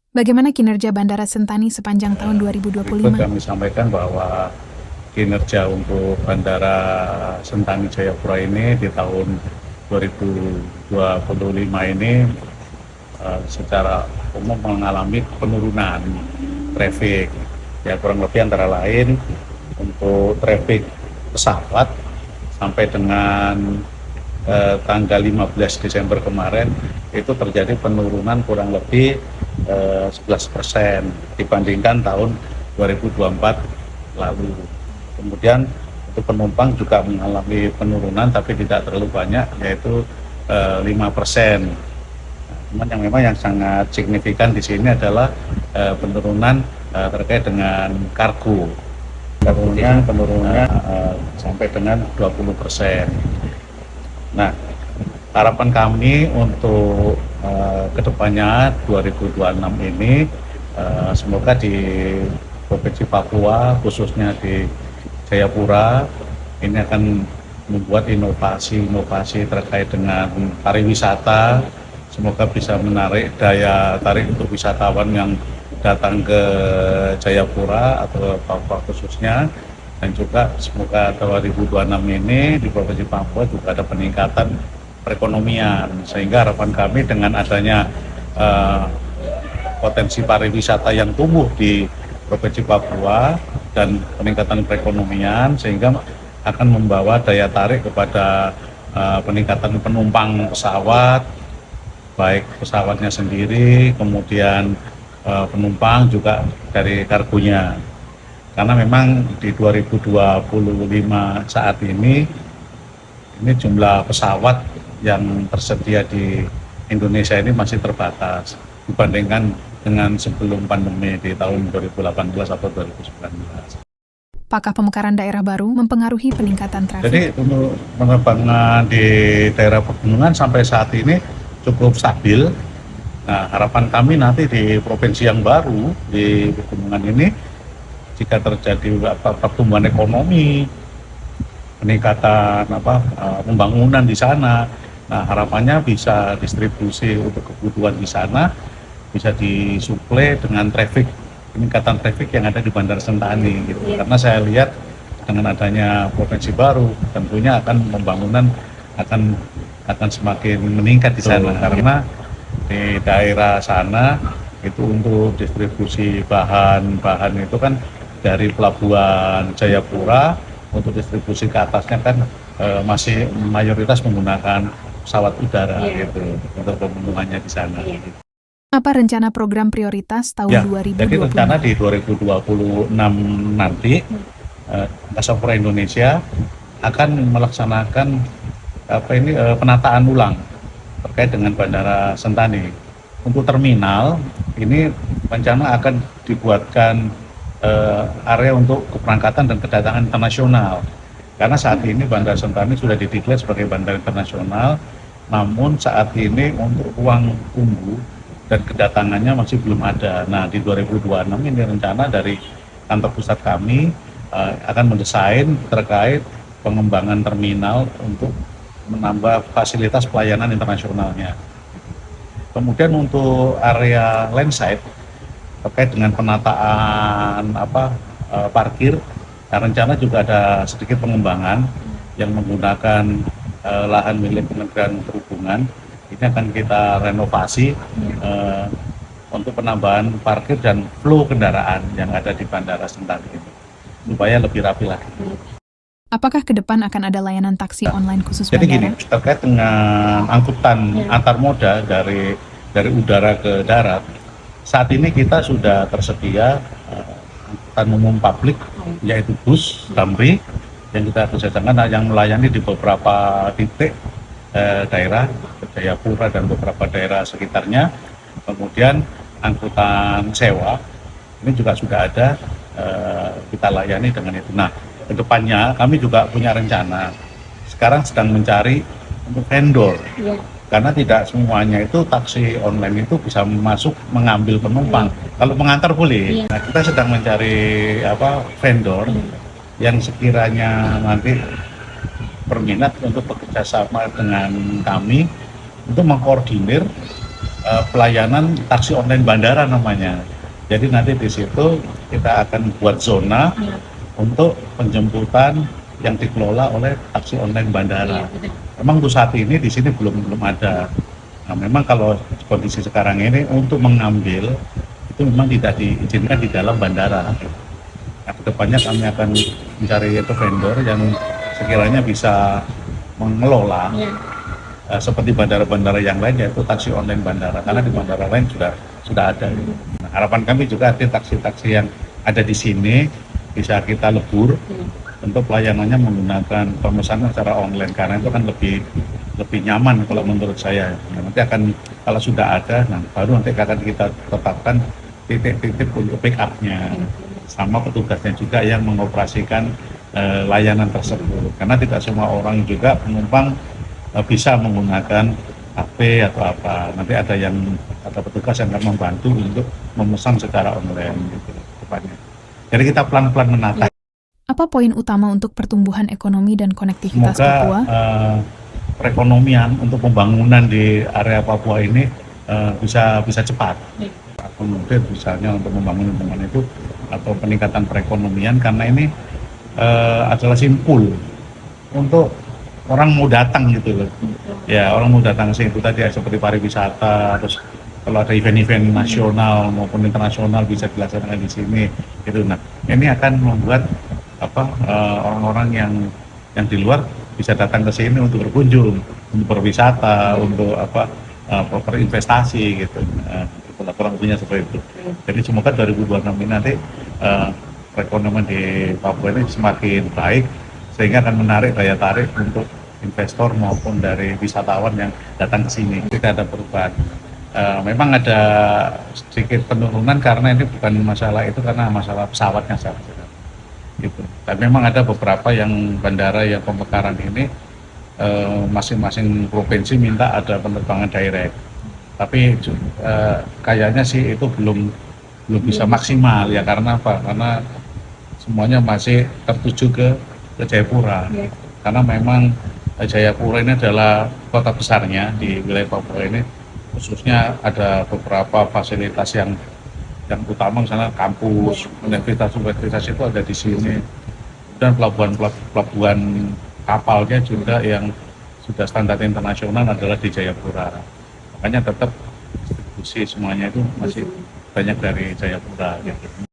Bagaimana kinerja Bandara Sentani sepanjang tahun 2025? Kami sampaikan bahwa kinerja untuk Bandara Sentani Jayapura ini di tahun 2025 ini secara umum mengalami penurunan traffic. Ya, kurang lebih antara lain untuk traffic pesawat sampai dengan tanggal 15 Desember kemarin itu terjadi penurunan kurang lebih 11% dibandingkan tahun 2024 lalu. Kemudian untuk penumpang juga mengalami penurunan tapi tidak terlalu banyak, yaitu 5%. Cuman yang memang yang sangat signifikan di sini adalah penurunan terkait dengan kargo. Penurunan sampai dengan 20%. Nah, harapan kami untuk kedepannya 2026 ini semoga di Provinsi Papua khususnya di Jayapura ini akan membuat inovasi terkait dengan pariwisata. Semoga bisa menarik daya tarik untuk wisatawan yang datang ke Jayapura atau Papua khususnya, dan juga semoga 2026 ini di Provinsi Papua juga ada peningkatan perekonomian, sehingga harapan kami dengan adanya potensi pariwisata yang tumbuh di Provinsi Papua dan peningkatan perekonomian sehingga akan membawa daya tarik kepada peningkatan penumpang pesawat, baik pesawatnya sendiri, kemudian penumpang juga dari kargonya. Karena memang di 2025 saat ini jumlah pesawat yang tersedia di Indonesia ini masih terbatas dibandingkan dengan sebelum pandemi di tahun 2018 atau 2019. Apakah pemekaran daerah baru mempengaruhi peningkatan trafik? Jadi untuk penerbangan di daerah pegunungan sampai saat ini cukup stabil. Nah, harapan kami nanti di provinsi yang baru di pegunungan ini, jika terjadi pertumbuhan ekonomi, peningkatan pembangunan di sana, nah harapannya bisa distribusi untuk kebutuhan di sana bisa disuplai dengan peningkatan traffic yang ada di Bandara Sentani gitu. Karena saya lihat dengan adanya provinsi baru tentunya pembangunan akan semakin meningkat di sana. Karena di daerah sana itu untuk distribusi bahan itu kan dari pelabuhan Jayapura, untuk distribusi ke atasnya kan masih mayoritas menggunakan pesawat udara gitu untuk pembunuhannya di sana. Apa rencana program prioritas tahun 2020? Jadi rencana di 2026 nanti Angkasa Pura Indonesia akan melaksanakan penataan ulang terkait dengan Bandara Sentani. Untuk terminal ini rencana akan dibuatkan area untuk keberangkatan dan kedatangan internasional. Karena saat ini Bandara Sentani sudah dideklar sebagai bandara internasional, namun saat ini untuk ruang tunggu dan kedatangannya masih belum ada. Nah, di 2026 ini rencana dari kantor pusat kami akan mendesain terkait pengembangan terminal untuk menambah fasilitas pelayanan internasionalnya. Kemudian untuk area landside terkait dengan penataan parkir, rencana juga ada sedikit pengembangan yang menggunakan lahan milik Kementerian Perhubungan. Ini akan kita renovasi untuk penambahan parkir dan flow kendaraan yang ada di Bandara Sentani ini supaya lebih rapi lagi. Apakah ke depan akan ada layanan taksi online khusus Jadi bandara? gini, terkait dengan angkutan antar moda dari udara ke darat, saat ini kita sudah tersedia angkutan umum publik, yaitu bus, Damri, yang kita kerjakan yang melayani di beberapa titik daerah, Jayapura dan beberapa daerah sekitarnya. Kemudian angkutan sewa, ini juga sudah ada, kita layani dengan itu. Nah, kedepannya kami juga punya rencana, sekarang sedang mencari untuk vendor. Karena tidak semuanya itu taksi online itu bisa masuk mengambil penumpang. Kalau mengantar boleh. Nah, kita sedang mencari vendor yang sekiranya nanti berminat untuk bekerja sama dengan kami untuk mengkoordinir pelayanan taksi online bandara namanya. Jadi nanti di situ kita akan buat zona untuk penjemputan yang dikelola oleh taksi online bandara. Memang untuk saat ini di sini belum ada. Nah, memang kalau kondisi sekarang ini untuk mengambil itu memang tidak diizinkan di dalam bandara. Nah, kedepannya kami akan mencari itu vendor yang sekiranya bisa mengelola seperti bandara-bandara yang lain, yaitu taksi online bandara, karena di bandara lain sudah ada. Nah, harapan kami juga ada taksi-taksi yang ada di sini bisa kita lebur untuk pelayanannya menggunakan pemesanan secara online, karena itu kan lebih nyaman kalau menurut saya. Nah, nanti akan kalau sudah ada, nah baru nanti akan kita tetapkan titik-titik untuk pick up-nya sama petugasnya juga yang mengoperasikan layanan tersebut, karena tidak semua orang juga penumpang bisa menggunakan HP atau apa. Nanti ada petugas yang akan membantu untuk memesan secara online gitu depannya. Jadi kita pelan-pelan menata. Apa poin utama untuk pertumbuhan ekonomi dan konektivitas Papua? Perekonomian untuk pembangunan di area Papua ini bisa cepat. Kemudian misalnya untuk membangun lingkungan itu atau peningkatan perekonomian, karena ini adalah simpul untuk orang mau datang gitu loh. Ya, orang mau datang ke situ tadi seperti pariwisata, terus kalau ada event-event nasional maupun internasional bisa dilaksanakan di sini gitu. Nah, ini akan membuat orang-orang yang di luar bisa datang ke sini untuk berkunjung, untuk berwisata, untuk berinvestasi gitu. Kurang lebihnya seperti itu. Jadi semoga 2026 ini nanti perekonomian di Papua ini semakin baik, sehingga akan menarik daya tarik untuk investor maupun dari wisatawan yang datang ke sini. Tidak ada perubahan. Memang ada sedikit penurunan karena ini bukan masalah itu, karena masalah pesawatnya saja. Gitu. Tapi memang ada beberapa yang bandara yang pemekaran ini masing-masing provinsi minta ada penerbangan direct. Tapi kayaknya sih itu belum bisa maksimal ya, karena apa? Karena semuanya masih tertuju ke Jayapura. Karena memang Jayapura ini adalah kota besarnya di wilayah Papua ini, khususnya ada beberapa fasilitas yang utama, misalnya kampus, universitas itu ada di sini, dan pelabuhan kapalnya juga yang sudah standar internasional adalah di Jayapura. Makanya tetap distribusi semuanya itu masih banyak dari Jayapura gitu.